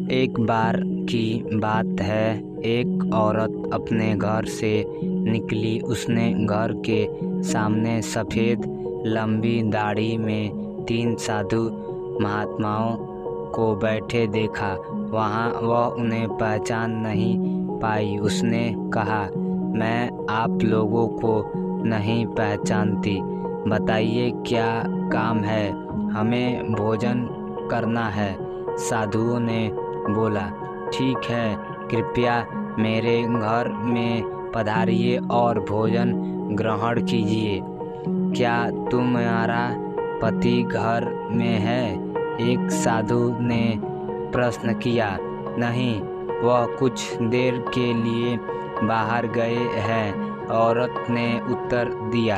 एक बार की बात है, एक औरत अपने घर से निकली। उसने घर के सामने सफ़ेद लंबी दाढ़ी में 3 साधु महात्माओं को बैठे देखा। वहाँ वह उन्हें पहचान नहीं पाई। उसने कहा, मैं आप लोगों को नहीं पहचानती, बताइए क्या काम है? हमें भोजन करना है। साधुओं ने बोला, ठीक है, कृपया मेरे घर में पधारिए और भोजन ग्रहण कीजिए। क्या तुम्हारा पति घर में है? एक साधु ने प्रश्न किया। नहीं, वह कुछ देर के लिए बाहर गए हैं, औरत ने उत्तर दिया।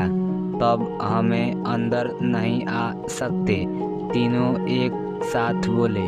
तब हमें अंदर नहीं आ सकते, तीनों एक साथ बोले।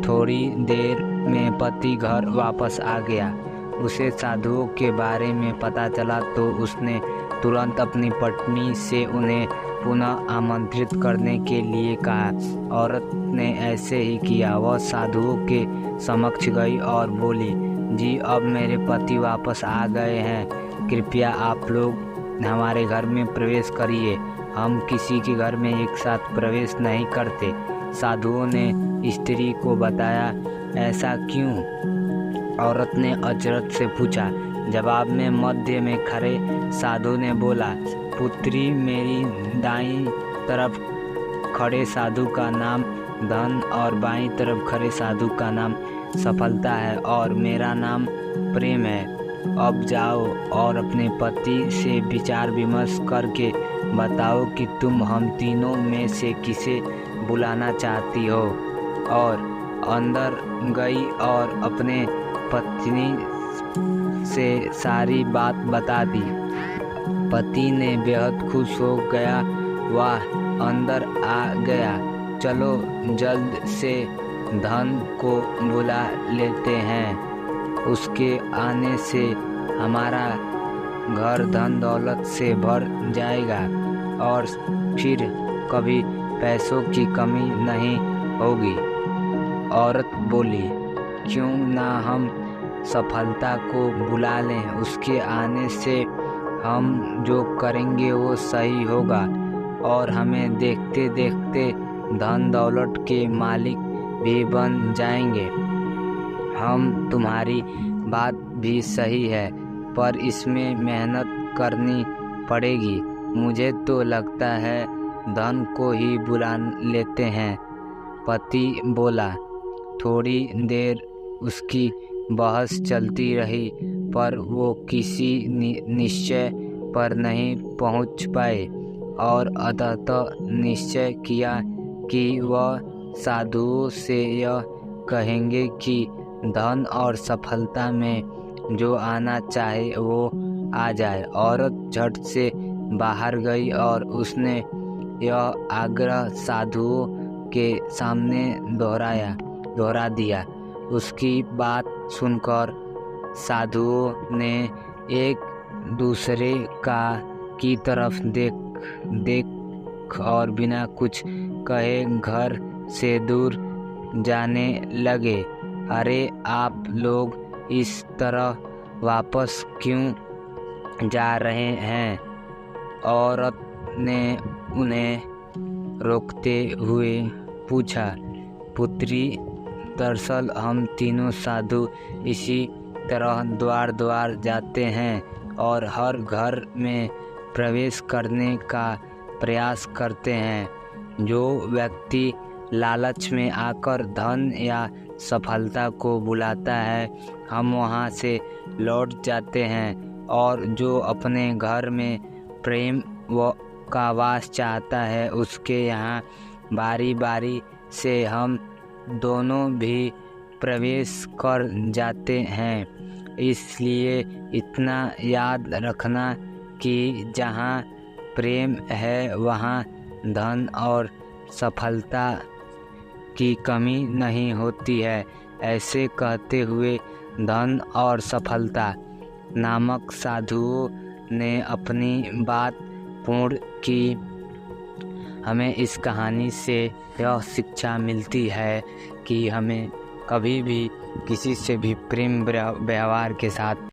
थोड़ी देर में पति घर वापस आ गया। उसे साधुओं के बारे में पता चला तो उसने तुरंत अपनी पत्नी से उन्हें पुनः आमंत्रित करने के लिए कहा। औरत ने ऐसे ही किया। वह साधुओं के समक्ष गई और बोली, जी, अब मेरे पति वापस आ गए हैं, कृपया आप लोग हमारे घर में प्रवेश करिए। हम किसी के घर में एक साथ प्रवेश नहीं करते। साधुओं ने स्त्री को बताया, ऐसा क्यों? औरत ने अचरज से पूछा। जवाब में मध्य में खड़े साधु ने बोला, पुत्री, मेरी दाईं तरफ खड़े साधु का नाम धन और बाईं तरफ खड़े साधु का नाम सफलता है और मेरा नाम प्रेम है। अब जाओ और अपने पति से विचार विमर्श करके बताओ कि तुम हम तीनों में से किसे बुलाना चाहती हो। और अंदर गई और अपने पत्नी से सारी बात बता दी। पति ने बेहद खुश हो गया। वह अंदर आ गया। चलो जल्द से धन को बुला लेते हैं, उसके आने से हमारा घर धन दौलत से भर जाएगा और फिर कभी पैसों की कमी नहीं होगी। औरत बोली, क्यों ना हम सफलता को बुला लें, उसके आने से हम जो करेंगे वो सही होगा और हमें देखते देखते धन दौलत के मालिक भी बन जाएंगे। हम तुम्हारी बात भी सही है, पर इसमें मेहनत करनी पड़ेगी। मुझे तो लगता है धन को ही बुला लेते हैं। पति बोला। थोड़ी देर उसकी बहस चलती रही, पर वो किसी निश्चय पर नहीं पहुंच पाए और अंततः निश्चय किया कि वह साधुओं से यह कहेंगे कि धन और सफलता में जो आना चाहे वो आ जाए। औरत झट से बाहर गई और उसने यह आग्रह साधुओं के सामने दोहरा दिया। उसकी बात सुनकर साधुओं ने एक दूसरे की तरफ देख और बिना कुछ कहे घर से दूर जाने लगे। अरे, आप लोग इस तरह वापस क्यों जा रहे हैं? औरत ने उन्हें रोकते हुए पूछा। पुत्री, दरअसल हम तीनों साधु इसी तरह द्वार द्वार जाते हैं और हर घर में प्रवेश करने का प्रयास करते हैं। जो व्यक्ति लालच में आकर धन या सफलता को बुलाता है, हम वहाँ से लौट जाते हैं, और जो अपने घर में प्रेम का वास चाहता है, उसके यहाँ बारी बारी से हम दोनों भी प्रवेश कर जाते हैं। इसलिए इतना याद रखना कि जहाँ प्रेम है वहाँ धन और सफलता की कमी नहीं होती है। ऐसे कहते हुए धन और सफलता नामक साधुओं ने अपनी बात पूर्ण की। हमें इस कहानी से यह शिक्षा मिलती है कि हमें कभी भी किसी से भी प्रेम व्यवहार के साथ